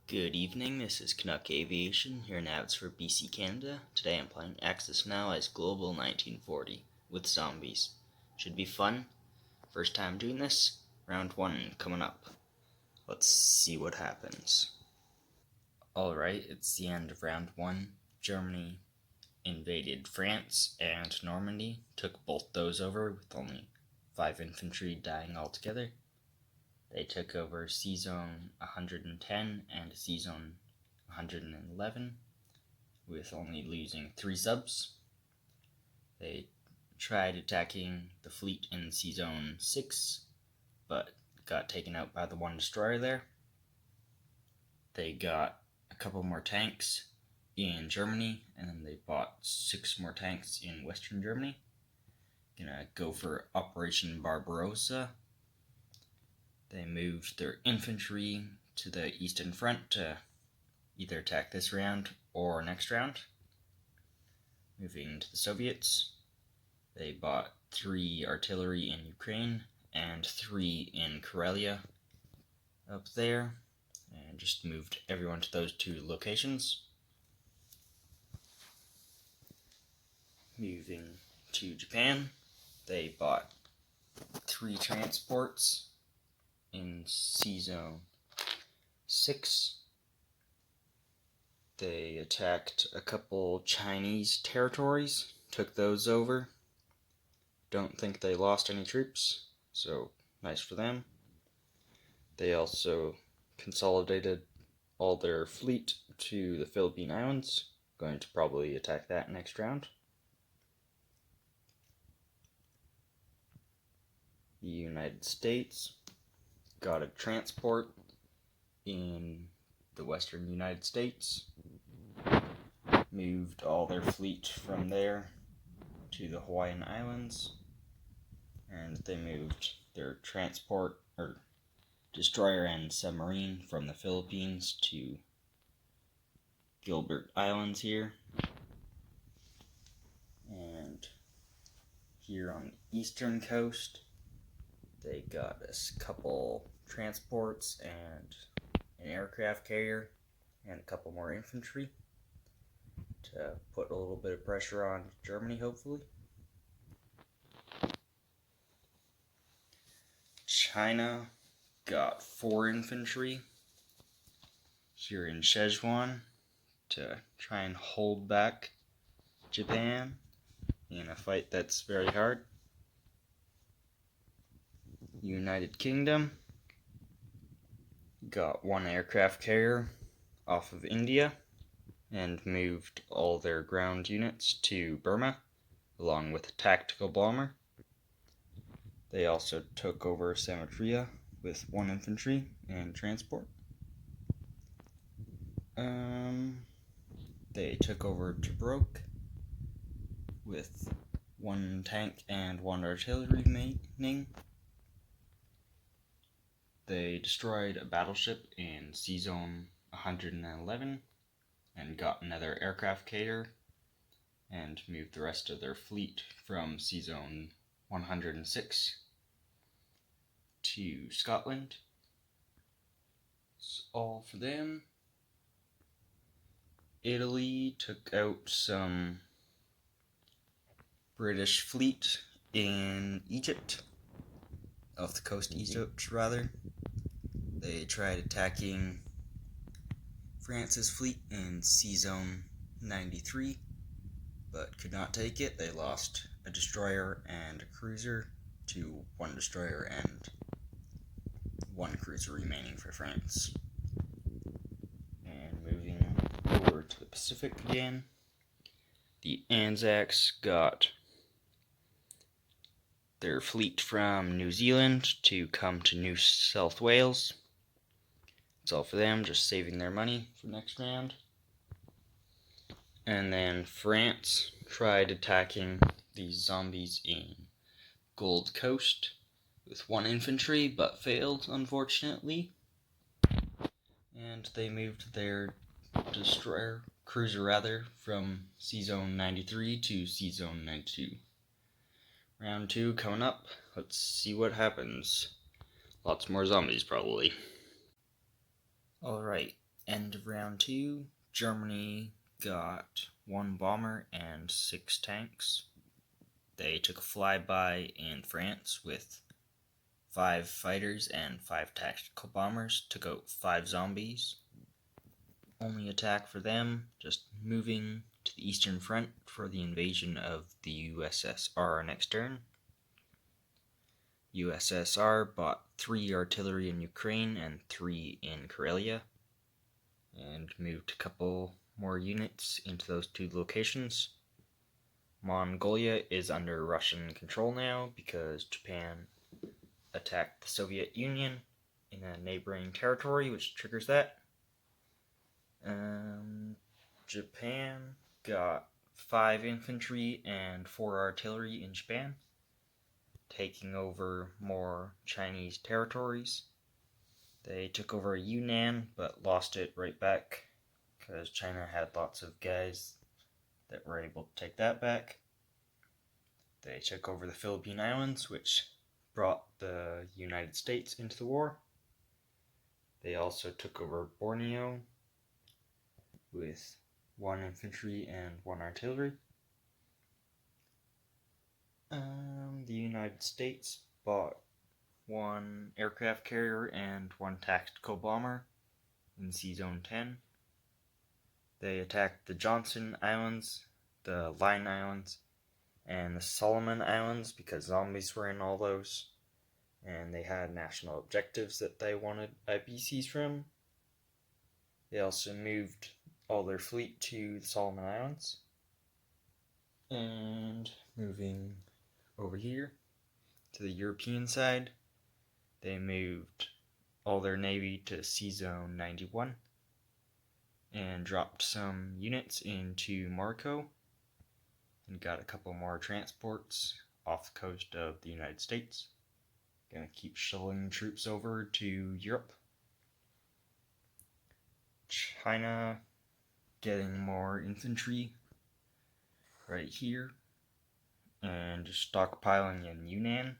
Good evening, this is Canuck Aviation, here in Abs for BC Canada. Today I'm playing Axis&Allies Global 1940 with zombies. Should be fun. First time doing this. Round 1 coming up. Let's see what happens. Alright, it's the end of round 1. Germany invaded France and Normandy, took both those over with only 5 infantry dying altogether. They took over C-Zone 110 and C-Zone 111 with only losing 3 subs. They tried attacking the fleet in C-Zone 6, but got taken out by the 1 destroyer there. They got a couple more tanks in Germany, and then they bought 6 more tanks in Western Germany. Gonna go for Operation Barbarossa. They moved their infantry to the Eastern Front to either attack this round or next round. Moving to the Soviets, they bought 3 artillery in Ukraine and 3 in Karelia up there, and just moved everyone to those 2 locations. Moving to Japan, they bought 3 transports in C-Zone 6. They attacked a couple Chinese territories, took those over. Don't think they lost any troops, so nice for them. They also consolidated all their fleet to the Philippine Islands. Going to probably attack that next round. The United States got a transport in the western United States, moved all their fleet from there to the Hawaiian Islands, and they moved their transport or destroyer and submarine from the Philippines to Gilbert Islands here. And here on the eastern coast, they got a couple transports and an aircraft carrier and a couple more infantry to put a little bit of pressure on Germany, hopefully. China got 4 infantry here in Szechuan to try and hold back Japan in a fight that's very hard. United Kingdom got 1 aircraft carrier off of India and moved all their ground units to Burma, along with a tactical bomber. They also took over Samatria with 1 infantry and transport. They took over Tobruk with 1 tank and 1 artillery remaining. They destroyed a battleship in C-Zone 111 and got another aircraft carrier and moved the rest of their fleet from C-Zone 106 to Scotland. That's all for them. Italy took out some British fleet in Egypt, off the coast of Egypt rather. They tried attacking France's fleet in C-Zone 93, but could not take it. They lost a destroyer and a cruiser to 1 destroyer and 1 cruiser remaining for France. And moving over to the Pacific again, the Anzacs got their fleet from New Zealand to come to New South Wales. It's all for them, just saving their money for next round. And then France tried attacking these zombies in Gold Coast with 1 infantry, but failed, unfortunately. And they moved their cruiser from C-Zone 93 to C-Zone 92. Round 2 coming up. Let's see what happens. Lots more zombies, probably. Alright, End of round 2, Germany got 1 bomber and 6 tanks. They took a flyby in France with 5 fighters and 5 tactical bombers, took out 5 zombies. Only attack for them, just moving to the Eastern Front for the invasion of the USSR next turn. USSR bought 3 artillery in Ukraine and 3 in Karelia, and moved a couple more units into those 2 locations. Mongolia is under Russian control now because Japan attacked the Soviet Union in a neighboring territory, which triggers that. Japan got 5 infantry and 4 artillery in Japan, taking over more Chinese territories. They took over Yunnan, but lost it right back because China had lots of guys that were able to take that back. They took over the Philippine Islands, which brought the United States into the war. They also took over Borneo with 1 infantry and 1 artillery. The United States bought 1 aircraft carrier and 1 tactical bomber in Sea Zone 10. They attacked the Johnson Islands, the Line Islands, and the Solomon Islands because zombies were in all those, and they had national objectives that they wanted IBCs from. They also moved all their fleet to the Solomon Islands. And moving over here to the European side, they moved all their navy to Sea Zone 91 and dropped some units into Morocco and got a couple more transports off the coast of the United States. Gonna keep shuttling troops over to Europe. China getting more infantry right here and just stockpiling in Yunnan.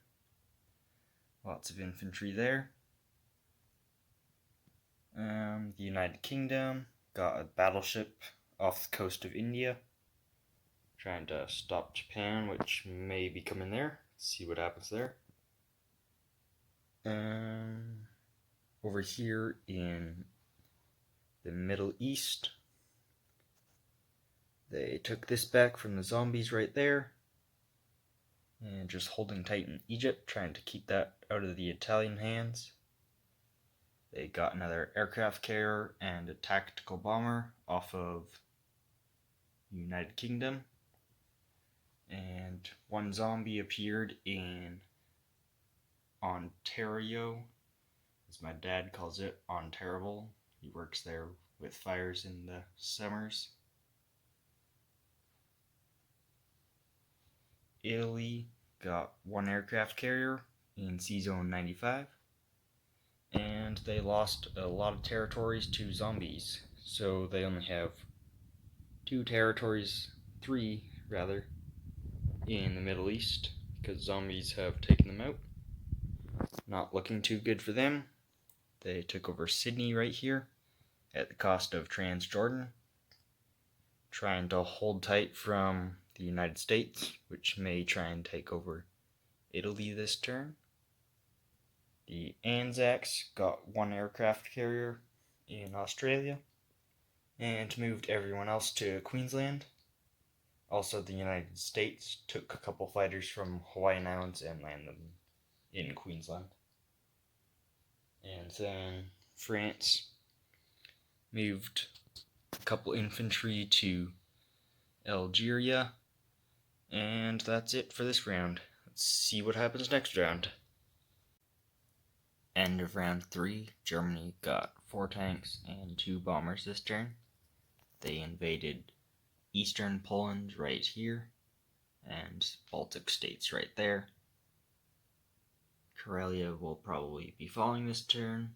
Lots of infantry there. The United Kingdom got a battleship off the coast of India, trying to stop Japan, which may be coming there. Let's see what happens there. Over here in the Middle East, they took this back from the zombies right there, and just holding tight in Egypt, trying to keep that out of the Italian hands. They got another aircraft carrier and a tactical bomber off of United Kingdom, and 1 zombie appeared in Ontario, as my dad calls it, Ontario. He works there with fires in the summers. Italy got 1 aircraft carrier in Sea Zone 95, and they lost a lot of territories to zombies, so they only have 2 territories, 3 rather, in the Middle East, because zombies have taken them out. Not looking too good for them. They took over Sydney right here at the cost of Transjordan, trying to hold tight from the United States, which may try and take over Italy this turn. The Anzacs got 1 aircraft carrier in Australia and moved everyone else to Queensland. Also, the United States took a couple fighters from Hawaiian Islands and landed them in Queensland. And then France moved a couple infantry to Algeria, and that's it for this round. Let's see what happens next round. End of round 3, Germany got 4 tanks and 2 bombers this turn. They invaded eastern Poland right here, and Baltic states right there. Karelia will probably be falling this turn.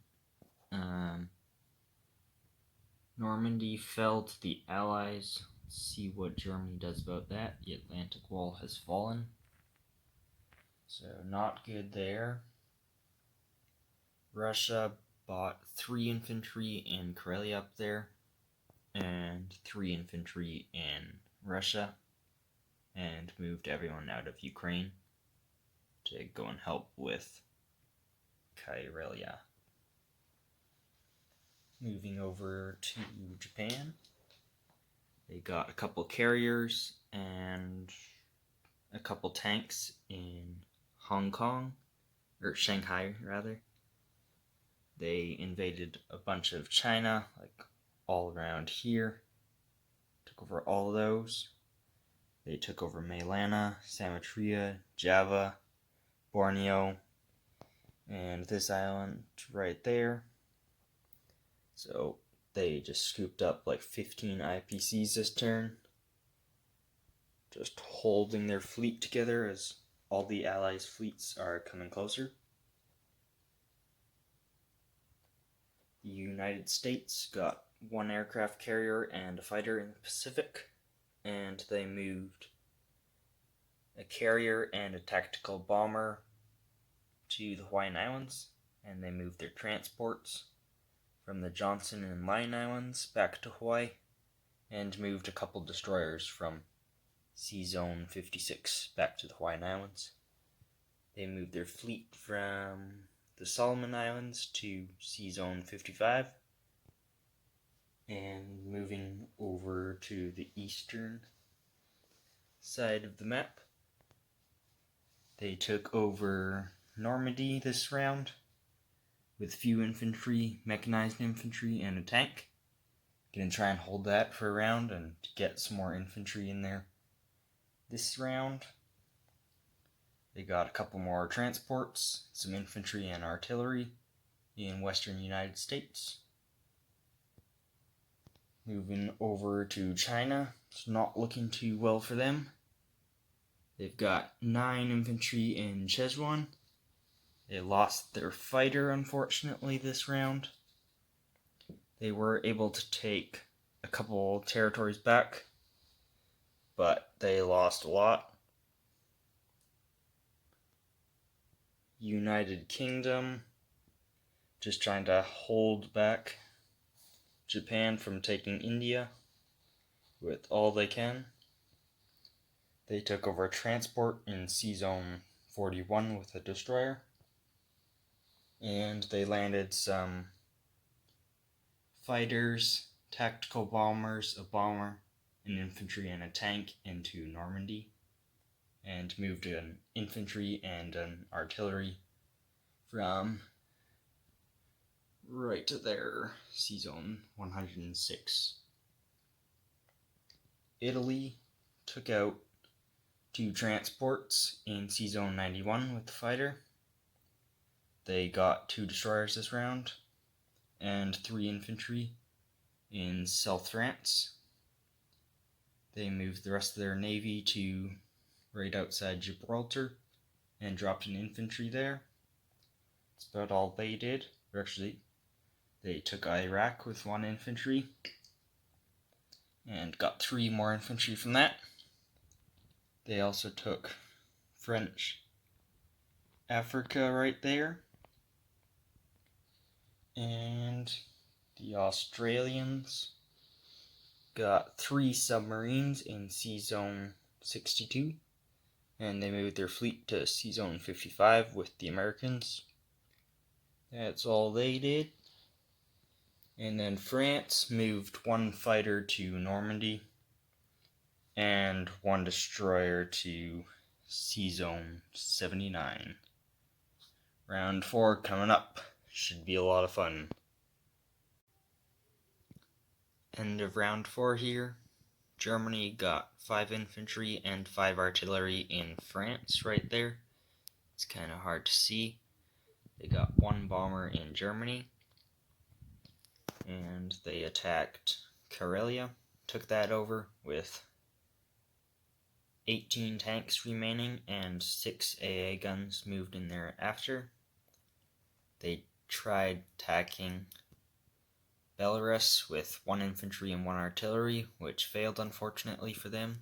Normandy fell to the Allies. Let's see what Germany does about that. The Atlantic Wall has fallen, so not good there. Russia bought 3 infantry in Karelia up there, and 3 infantry in Russia, and moved everyone out of Ukraine to go and help with Karelia. Moving over to Japan, they got a couple carriers and a couple tanks in Hong Kong, or Shanghai rather. They invaded a bunch of China, like all around here. Took over all of those. They took over Mailana, Sumatra, Java, Borneo, and this island right there. So they just scooped up like 15 IPCs this turn, just holding their fleet together as all the Allies' fleets are coming closer. The United States got 1 aircraft carrier and a fighter in the Pacific, and they moved a carrier and a tactical bomber to the Hawaiian Islands, and they moved their transports from the Johnson and Line Islands back to Hawaii, and moved a couple destroyers from Sea Zone 56 back to the Hawaiian Islands. They moved their fleet from the Solomon Islands to Sea Zone 55, and moving over to the eastern side of the map, they took over Normandy this round with few infantry, mechanized infantry, and a tank. Gonna try and hold that for a round and get some more infantry in there this round. They got a couple more transports, some infantry and artillery in western United States. Moving over to China, it's not looking too well for them. They've got 9 infantry in Szechuan. They lost their fighter, unfortunately, this round. They were able to take a couple territories back, but they lost a lot. United Kingdom, just trying to hold back Japan from taking India with all they can. They took over a transport in Sea Zone 41 with a destroyer, and they landed some fighters, tactical bombers, a bomber, an infantry, and a tank into Normandy, and moved an infantry and an artillery from right to there, Sea Zone 106. Italy took out 2 transports in Sea Zone 91 with the fighter. They got 2 destroyers this round, and 3 infantry in South France. They moved the rest of their navy to right outside Gibraltar and dropped an infantry there. That's about all they did. Actually, they took Iraq with 1 infantry and got 3 more infantry from that. They also took French Africa right there. And the Australians got 3 submarines in Sea Zone 62, and they moved their fleet to Sea Zone 55 with the Americans. That's all they did. And then France moved 1 fighter to Normandy and 1 destroyer to Sea Zone 79. Round 4 coming up. Should be a lot of fun. End of round 4 here. Germany got 5 infantry and 5 artillery in France right there. It's kind of hard to see. They got 1 bomber in Germany, and they attacked Karelia, took that over with 18 tanks remaining and 6 AA guns moved in there after. They tried attacking Belarus with 1 infantry and 1 artillery, which failed unfortunately for them.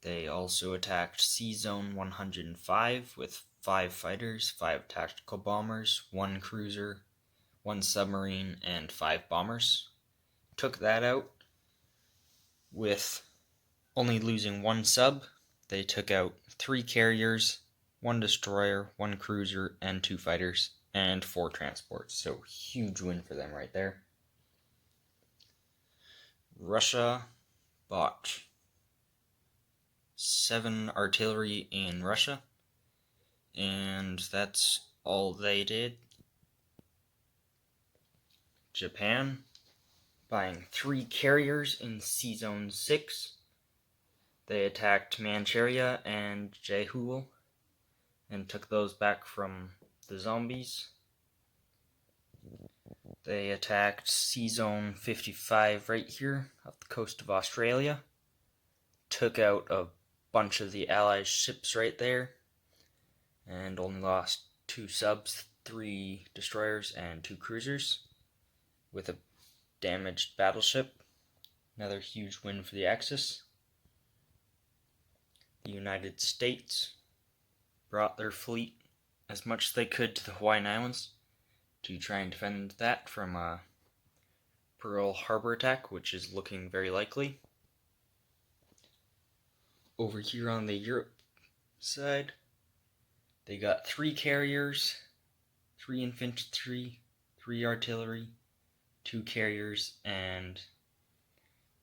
They also attacked Sea Zone 105 with 5 fighters, 5 tactical bombers, 1 cruiser, 1 submarine, and 5 bombers. Took that out with only losing 1 sub. They took out 3 carriers, 1 destroyer, 1 cruiser, and 2 fighters, and 4 transports. So huge win for them right there. Russia bought 7 artillery in Russia, and that's all they did. Japan buying 3 carriers in Sea Zone 6. They attacked Manchuria and Jehul and took those back from the zombies. They attacked Sea Zone 55 right here off the coast of Australia. Took out a bunch of the Allies' ships right there and only lost 2 subs, 3 destroyers, and 2 cruisers with a damaged battleship. Another huge win for the Axis. The United States brought their fleet as much as they could to the Hawaiian Islands to try and defend that from a Pearl Harbor attack, which is looking very likely. Over here on the Europe side, they got 3 carriers, 3 infantry, 3 artillery, 2 carriers, and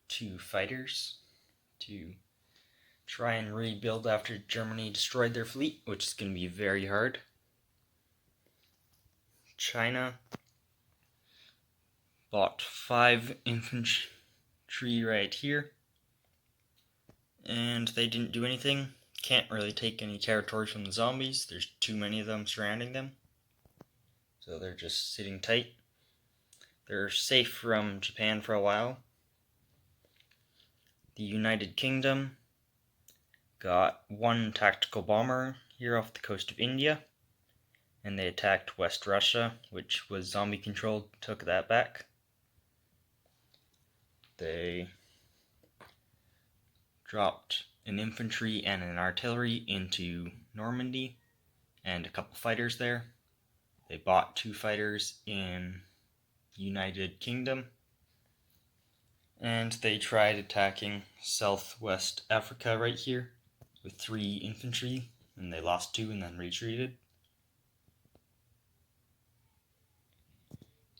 2 fighters to try and rebuild after Germany destroyed their fleet, which is going to be very hard. China bought 5 infantry right here, and they didn't do anything. Can't really take any territory from the zombies. There's too many of them surrounding them, so they're just sitting tight. They're safe from Japan for a while. The United Kingdom got 1 tactical bomber here off the coast of India, and they attacked West Russia, which was zombie controlled, took that back. They dropped an infantry and an artillery into Normandy and a couple fighters there. They bought 2 fighters in United Kingdom, and they tried attacking Southwest Africa right here with 3 infantry, and they lost 2 and then retreated.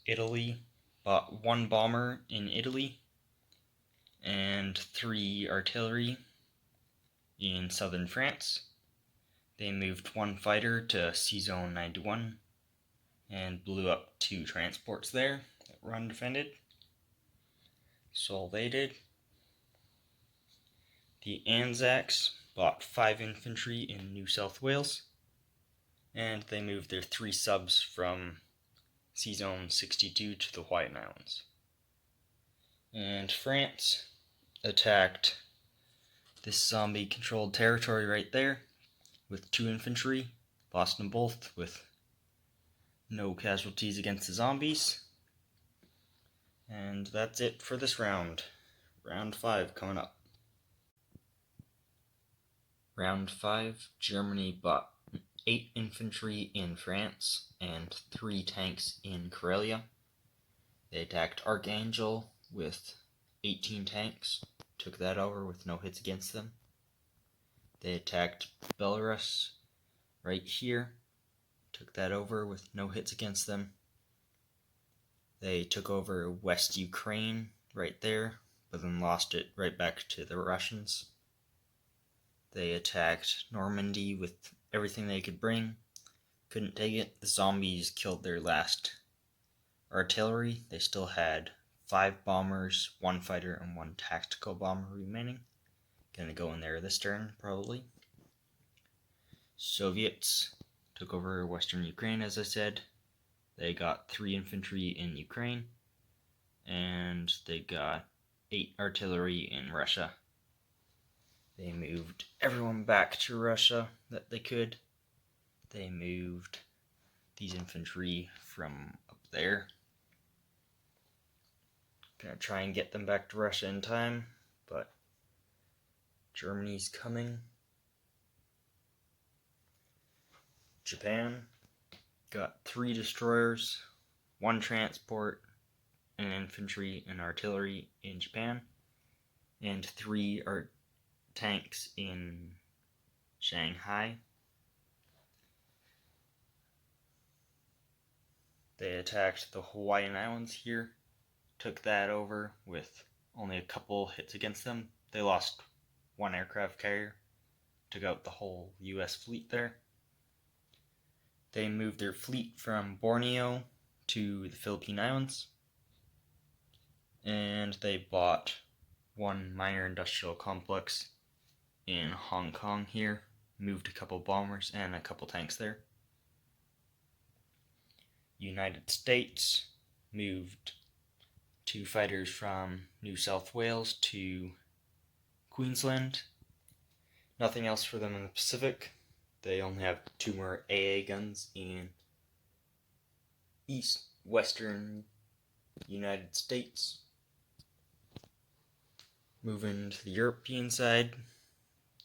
Italy bought 1 bomber in Italy and 3 artillery in southern France. They moved 1 fighter to Sea Zone 91 and blew up 2 transports there that were undefended. So all they did. The Anzacs bought 5 infantry in New South Wales, and they moved their 3 subs from Sea Zone 62 to the Hawaiian Islands. And France attacked this zombie-controlled territory right there with 2 infantry, lost them both with no casualties against the zombies. And that's it for this round. Round 5 coming up. Round 5, Germany bought 8 infantry in France and 3 tanks in Karelia. They attacked Archangel with 18 tanks, took that over with no hits against them. They attacked Belarus right here, took that over with no hits against them. They took over West Ukraine right there, but then lost it right back to the Russians. They attacked Normandy with everything they could bring. Couldn't take it. The zombies killed their last artillery. They still had 5 bombers, 1 fighter, and 1 tactical bomber remaining. Gonna go in there this turn, probably. Soviets took over Western Ukraine, as I said. They got 3 infantry in Ukraine, and they got 8 artillery in Russia. They moved everyone back to Russia that they could. They moved these infantry from up there. Gonna try and get them back to Russia in time, but Germany's coming. Japan got 3 destroyers, 1 transport, an infantry and artillery in Japan, and 3 tanks in Shanghai. They attacked the Hawaiian Islands here, took that over with only a couple hits against them. They lost 1 aircraft carrier, took out the whole US fleet there. They moved their fleet from Borneo to the Philippine Islands, and they bought 1 minor industrial complex in Hong Kong here, moved a couple bombers and a couple tanks there. United States moved 2 fighters from New South Wales to Queensland. Nothing else for them in the Pacific. They only have 2 more AA guns in western United States. Moving to the European side,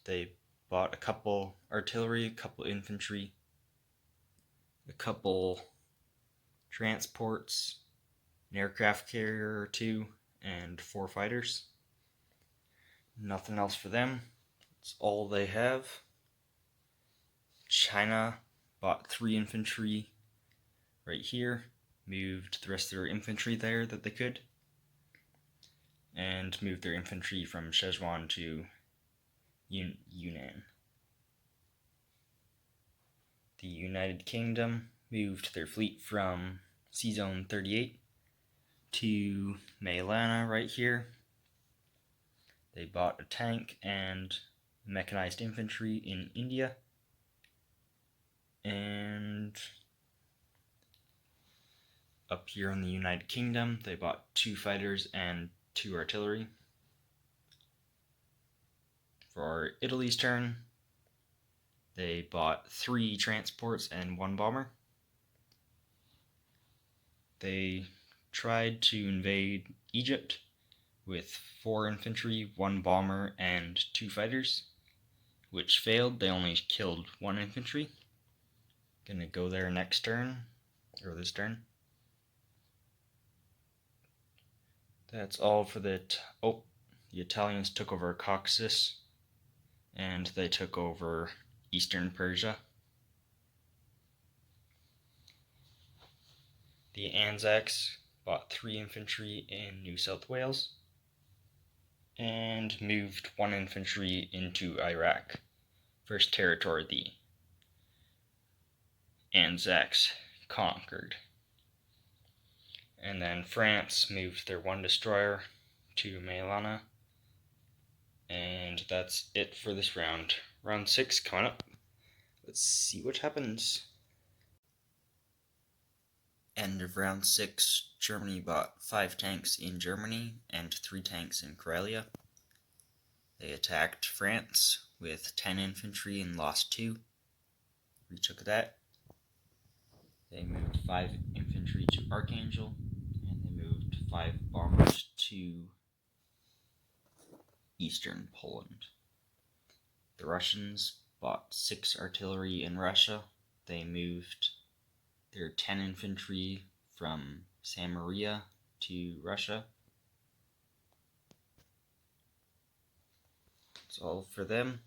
they bought a couple artillery, a couple infantry, a couple transports, an aircraft carrier or 2, and 4 fighters. Nothing else for them. That's all they have. China bought 3 infantry right here, moved the rest of their infantry there that they could, and moved their infantry from Sichuan to Yunnan. The United Kingdom moved their fleet from Sea Zone 38 to Mailana right here. They bought a tank and mechanized infantry in India. And up here in the United Kingdom, they bought 2 fighters and 2 artillery. For Italy's turn, they bought 3 transports and 1 bomber. They tried to invade Egypt with 4 infantry, 1 bomber, and 2 fighters, which failed. They only killed 1 infantry. Gonna go there next turn, or this turn. That's all for the Italians took over Caucasus, and they took over eastern Persia. The Anzacs bought 3 infantry in New South Wales, and moved 1 infantry into Iraq, first territory the Anzacs conquered. And then France moved their 1 destroyer to Mailana. And that's it for this round. Round 6 coming up. Let's see what happens. End of round 6, Germany bought 5 tanks in Germany and 3 tanks in Karelia. They attacked France with 10 infantry and lost 2. Retook that. They moved 5 infantry to Archangel, and they moved 5 bombers to eastern Poland. The Russians bought 6 artillery in Russia. They moved their 10 infantry from Samaria to Russia. That's all for them.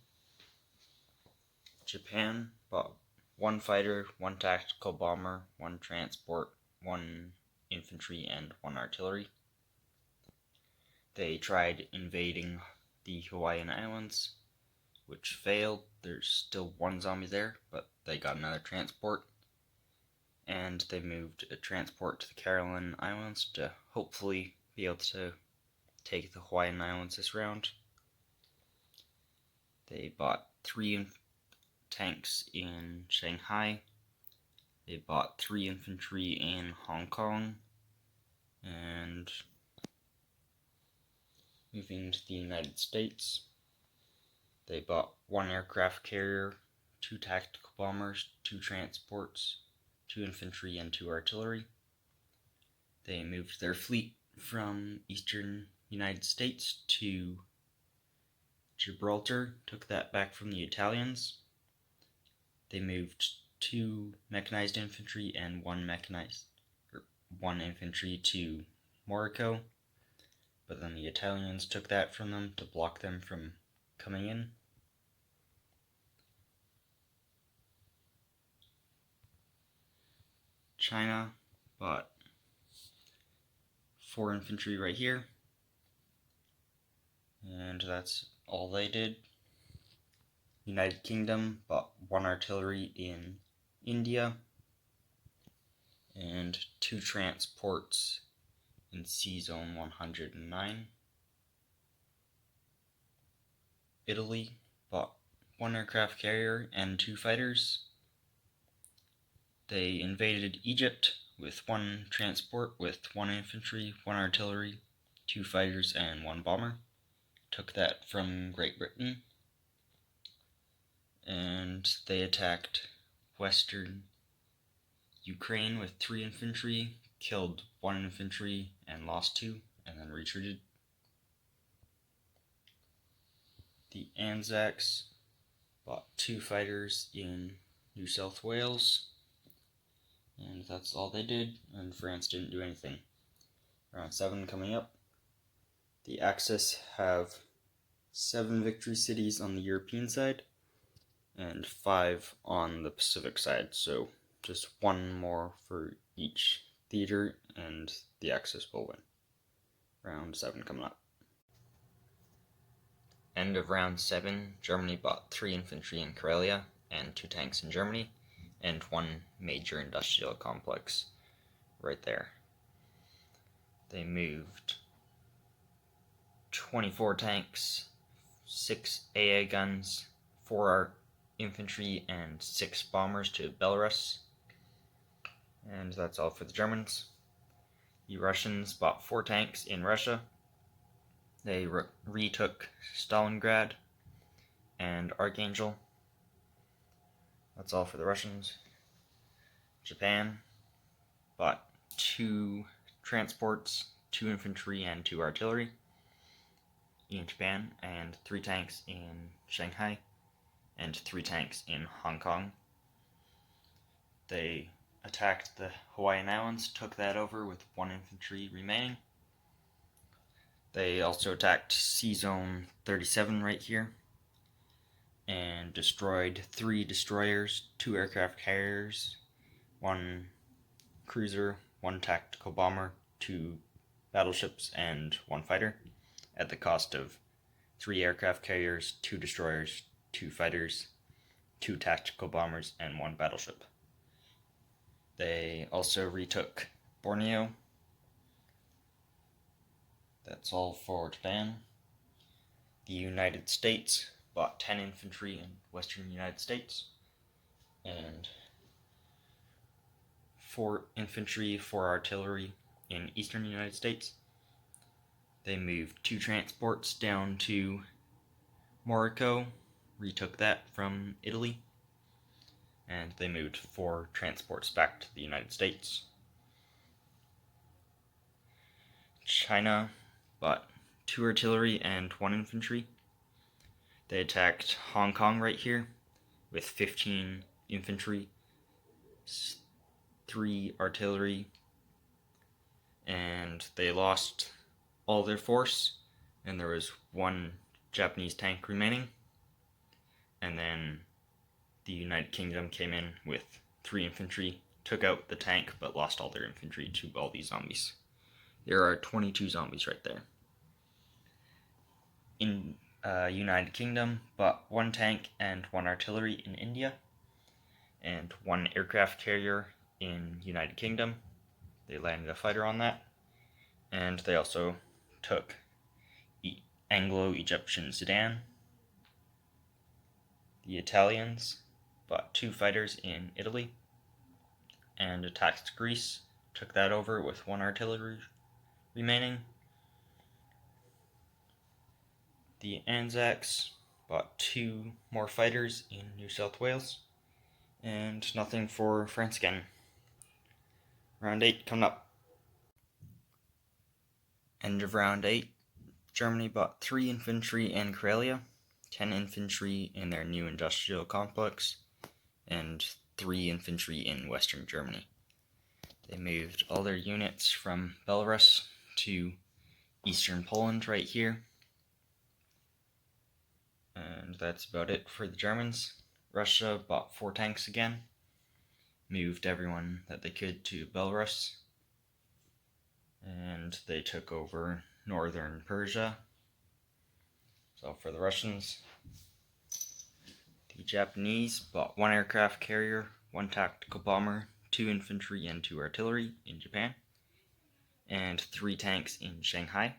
Japan bought 1 fighter, 1 tactical bomber, 1 transport, 1 infantry, and 1 artillery. They tried invading the Hawaiian Islands, which failed. There's still 1 zombie there, but they got another transport. And they moved a transport to the Caroline Islands to hopefully be able to take the Hawaiian Islands this round. They bought 3 tanks in Shanghai. They bought 3 infantry in Hong Kong. And moving to the United States, they bought 1 aircraft carrier, 2 tactical bombers, 2 transports, 2 infantry, and 2 artillery. They moved their fleet from eastern United States to Gibraltar, took that back from the Italians. They moved 2 mechanized infantry and 1 infantry to Morocco, but then the Italians took that from them to block them from coming in. China bought 4 infantry right here, and that's all they did. United Kingdom bought 1 artillery in India and 2 transports in Sea Zone 109. Italy bought 1 aircraft carrier and 2 fighters. They invaded Egypt with 1 transport with 1 infantry, 1 artillery, 2 fighters, and 1 bomber. Took that from Great Britain. And they attacked western Ukraine with 3 infantry, killed 1 infantry and lost 2, and then retreated. The Anzacs bought 2 fighters in New South Wales, and that's all they did, and France didn't do anything. Round 7 coming up. The Axis have 7 victory cities on the European side, and 5 on the Pacific side, so just 1 more for each theater, and the Axis will win. Round 7 coming up. End of round 7, Germany bought 3 infantry in Karelia and 2 tanks in Germany, and 1 major industrial complex right there. They moved 24 tanks, 6 AA guns, 4 infantry, and 6 bombers to Belarus. And that's all for the Germans. The Russians bought 4 tanks in Russia. They retook Stalingrad and Archangel. That's all for the Russians. Japan bought 2 transports, 2 infantry, and 2 artillery in Japan, and 3 tanks in Shanghai, and 3 tanks in Hong Kong. They attacked the Hawaiian Islands, took that over with 1 infantry remaining. They also attacked Sea Zone 37 right here, and destroyed 3 destroyers, 2 aircraft carriers, 1 cruiser, 1 tactical bomber, 2 battleships, and 1 fighter, at the cost of 3 aircraft carriers, 2 destroyers, 2 fighters, 2 tactical bombers, and 1 battleship. They also retook Borneo. That's all for Japan. The United States bought 10 infantry in western United States, and 4 infantry, 4 artillery in eastern United States. They moved 2 transports down to Morocco, retook that from Italy, and they moved 4 transports back to the United States. China bought 2 artillery and 1 infantry. They attacked Hong Kong right here with 15 infantry, 3 artillery, and they lost all their force, and there was 1 Japanese tank remaining. And then the United Kingdom came in with 3 infantry, took out the tank, but lost all their infantry to all these zombies. There are 22 zombies right there. In United Kingdom, bought 1 tank and 1 artillery in India, and 1 aircraft carrier in United Kingdom. They landed a fighter on that, and they also took Anglo-Egyptian Sudan. The Italians bought 2 fighters in Italy and attacked Greece, took that over with 1 artillery remaining. The Anzacs bought 2 more fighters in New South Wales, and nothing for France again. Round 8 coming up. End of round 8. Germany bought 3 infantry in Karelia, 10 infantry in their new industrial complex, and 3 infantry in Western Germany. They moved all their units from Belarus to Eastern Poland right here. And that's about it for the Germans. Russia bought 4 tanks again, moved everyone that they could to Belarus, and they took over northern Persia. So for the Russians, the Japanese bought 1 aircraft carrier, 1 tactical bomber, 2 infantry and 2 artillery in Japan, and 3 tanks in Shanghai.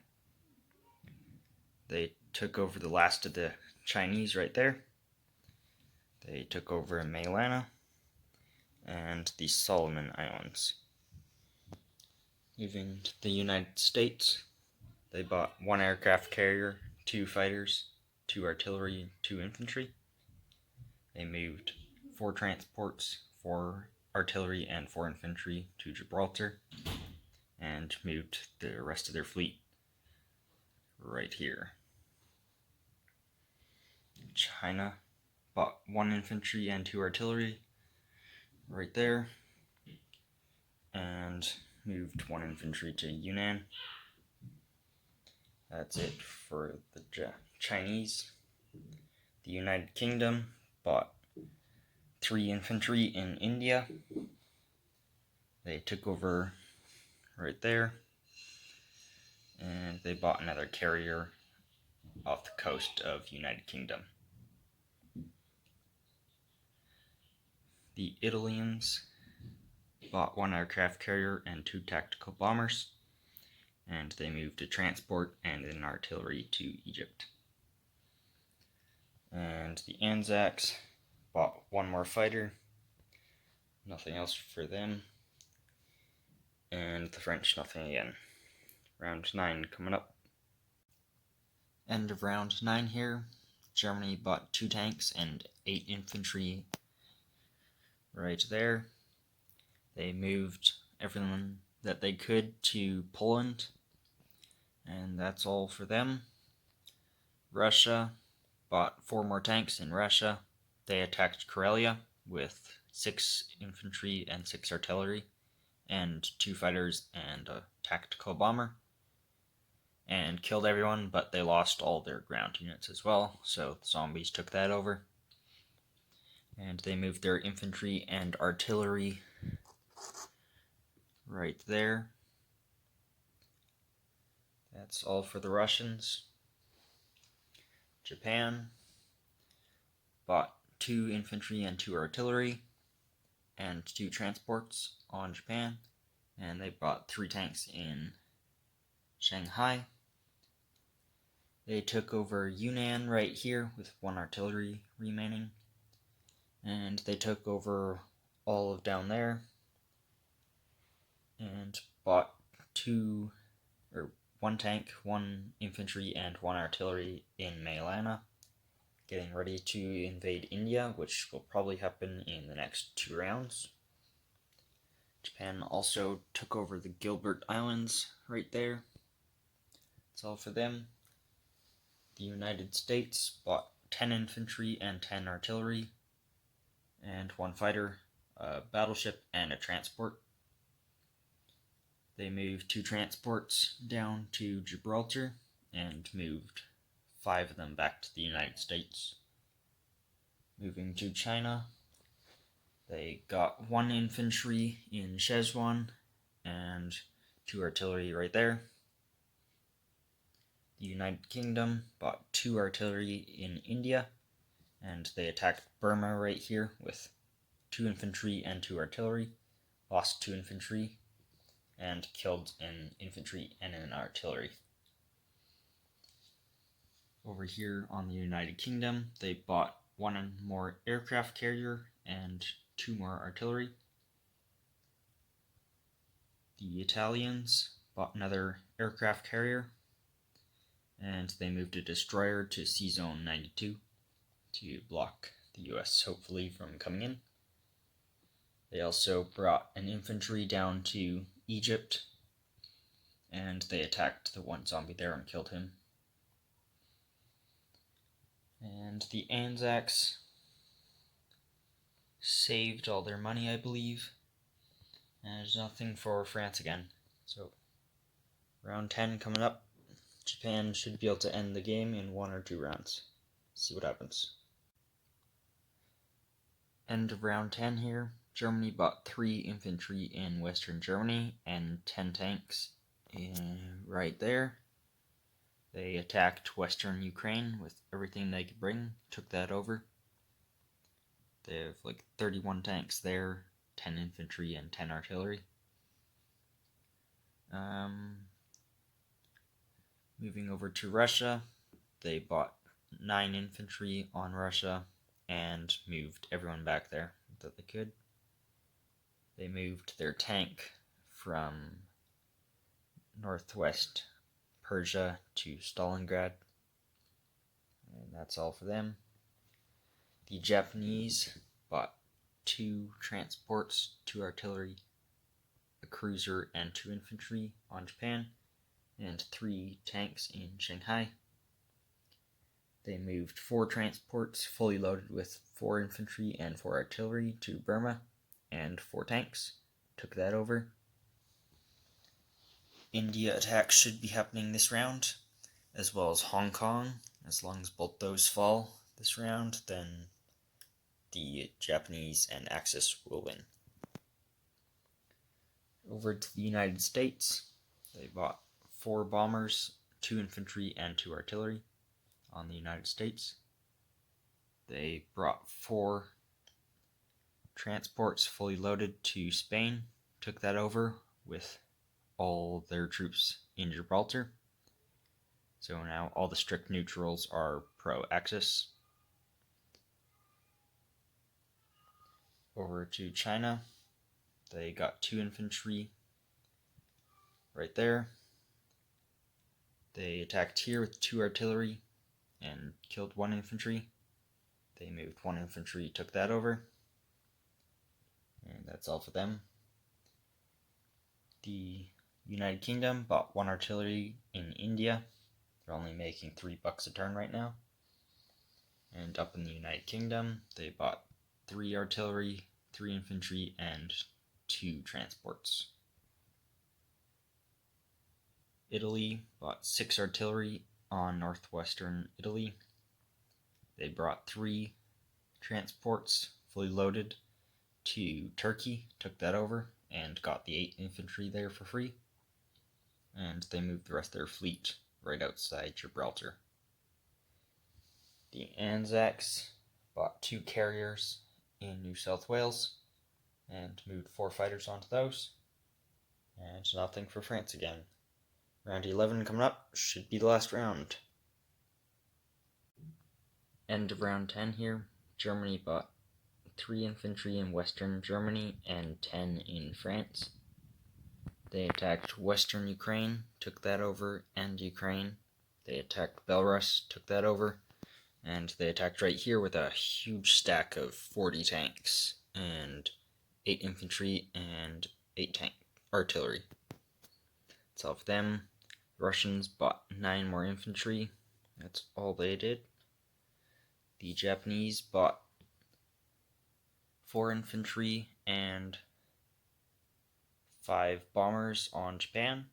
They took over the last of the Chinese right there. They took over Mailana and the Solomon Islands. Moving to the United States, they bought 1 aircraft carrier, 2 fighters, 2 artillery, 2 infantry. They moved 4 transports, 4 artillery, and 4 infantry to Gibraltar, and moved the rest of their fleet right here. China bought 1 infantry and 2 artillery right there, and moved 1 infantry to Yunnan. That's it for the Chinese. The United Kingdom bought 3 infantry in India. They took over right there, and they bought another carrier off the coast of United Kingdom. The Italians bought 1 aircraft carrier and 2 tactical bombers, and they moved a transport and an artillery to Egypt. And the Anzacs bought 1 more fighter, nothing else for them, and the French nothing again. Round 9 coming up. End of round 9 here. Germany bought 2 tanks and 8 infantry right there. They moved everyone that they could to Poland, and that's all for them. Russia bought 4 more tanks in Russia. They attacked Karelia with 6 infantry and 6 artillery, and 2 fighters and a tactical bomber, and killed everyone, but they lost all their ground units as well, so the zombies took that over. And they moved their infantry and artillery right there. That's all for the Russians. Japan bought 2 infantry and 2 artillery and 2 transports on Japan, and they bought 3 tanks in Shanghai. They took over Yunnan right here with 1 artillery remaining, and they took over all of down there and bought 1 tank, 1 infantry, and 1 artillery in Mailana, getting ready to invade India, which will probably happen in the next 2 rounds. Japan also took over the Gilbert Islands right there. That's all for them. The United States bought 10 infantry and 10 artillery, and 1 fighter, a battleship, and a transport. They moved 2 transports down to Gibraltar and moved 5 of them back to the United States. Moving to China, they got 1 infantry in Szechuan and 2 artillery right there. The United Kingdom bought 2 artillery in India, and they attacked Burma right here with 2 infantry and 2 artillery, lost 2 infantry, and killed an infantry and an artillery. Over here on the United Kingdom, they bought 1 more aircraft carrier and 2 more artillery. The Italians bought another aircraft carrier, and they moved a destroyer to Sea Zone 92 to block the US, hopefully, from coming in. They also brought an infantry down to Egypt, and they attacked the 1 zombie there and killed him. And the Anzacs saved all their money, I believe. And there's nothing for France again. So, round 10 coming up. Japan should be able to end the game in 1 or 2 rounds. See what happens. End of round 10 here. Germany bought 3 infantry in Western Germany and 10 tanks right there. They attacked Western Ukraine with everything they could bring, took that over. They have like 31 tanks there, 10 infantry and 10 artillery. Moving over to Russia, they bought 9 infantry on Russia and moved everyone back there that they could. They moved their tank from northwest Persia to Stalingrad, and that's all for them. The Japanese bought 2 transports, 2 artillery, a cruiser, and 2 infantry on Japan, and 3 tanks in Shanghai. They moved 4 transports fully loaded with 4 infantry and 4 artillery to Burma, and 4 tanks, took that over. India attacks should be happening this round, as well as Hong Kong. As long as both those fall this round, then the Japanese and Axis will win. Over to the United States, they bought 4 bombers, 2 infantry, and 2 artillery on the United States. They brought 4 transports fully loaded to Spain, took that over with all their troops in Gibraltar. So now all the strict neutrals are pro-Axis. Over to China, they got 2 infantry right there. They attacked here with 2 artillery and killed 1 infantry. They moved 1 infantry, took that over. And that's all for them. The United Kingdom bought 1 artillery in India. They're only making $3 a turn right now. And up in the United Kingdom, they bought 3 artillery, 3 infantry, and 2 transports. Italy bought 6 artillery on northwestern Italy. They brought 3 transports fully loaded to Turkey, took that over, and got the 8 infantry there for free. And they moved the rest of their fleet right outside Gibraltar. The Anzacs bought 2 carriers in New South Wales and moved 4 fighters onto those. And nothing for France again. Round 11 coming up, should be the last round. End of round 10 here. Germany bought 3 infantry in Western Germany and 10 in France. They attacked Western Ukraine, took that over, and Ukraine. They attacked Belarus, took that over, and they attacked right here with a huge stack of 40 tanks and 8 infantry and 8 tank artillery. That's all for them. Russians bought 9 more infantry. That's all they did. The Japanese bought 4 infantry and 5 bombers on Japan.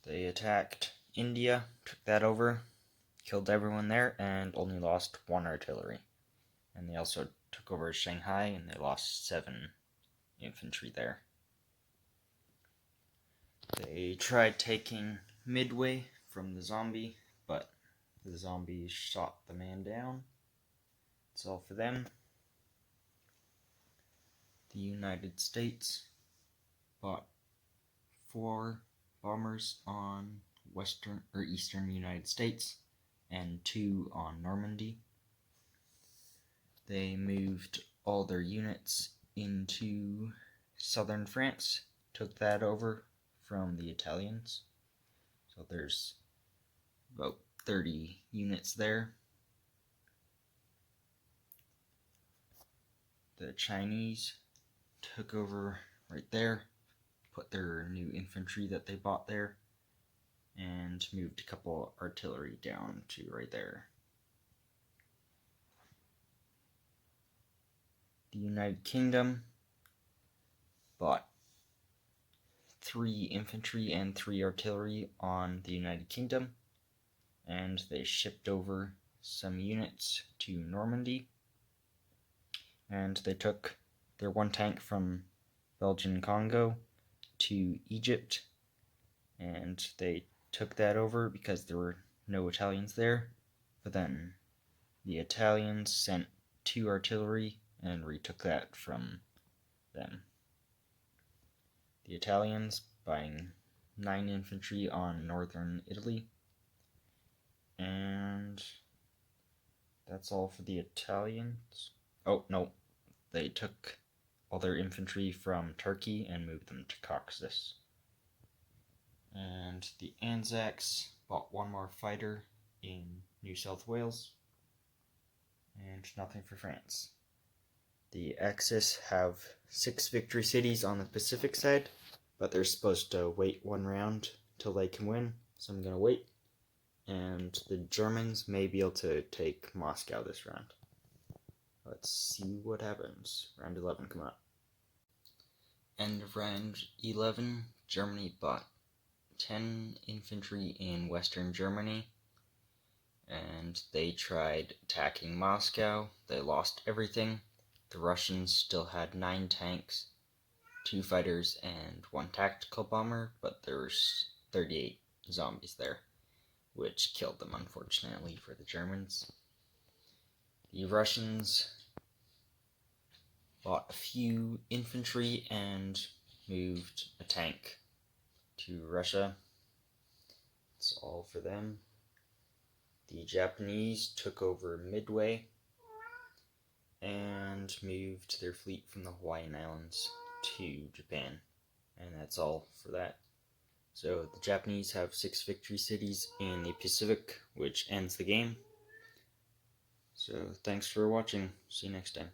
They attacked India, took that over, killed everyone there, and only lost 1 artillery. And they also took over Shanghai, and they lost 7 infantry there. They tried taking Midway from the zombie, but the zombie shot the man down. That's all for them. The United States bought 4 bombers on eastern United States and 2 on Normandy. They moved all their units into southern France, took that over from the Italians. So there's about 30 units there. The Chinese took over right there, put their new infantry that they bought there, and moved a couple artillery down to right there. The United Kingdom bought 3 infantry and 3 artillery on the United Kingdom, and they shipped over some units to Normandy, and they took their 1 tank from Belgian Congo to Egypt, and they took that over because there were no Italians there. But then the Italians sent 2 artillery and retook that from them. The Italians buying 9 infantry on northern Italy, and that's all for the Italians. Oh no, they took all their infantry from Turkey and moved them to Caucasus. And the Anzacs bought 1 more fighter in New South Wales, and nothing for France. The Axis have 6 victory cities on the Pacific side, but they're supposed to wait 1 round till they can win, so I'm gonna wait. And the Germans may be able to take Moscow this round. Let's see what happens. Round 11, come on. End of round 11, Germany bought 10 infantry in Western Germany, and they tried attacking Moscow. They lost everything. The Russians still had 9 tanks, 2 fighters, and 1 tactical bomber, but there was 38 zombies there, which killed them, unfortunately, for the Germans. The Russians bought a few infantry and moved a tank to Russia. That's all for them. The Japanese took over Midway and moved their fleet from the Hawaiian Islands to Japan. And that's all for that. So the Japanese have 6 victory cities in the Pacific, which ends the game. So thanks for watching. See you next time.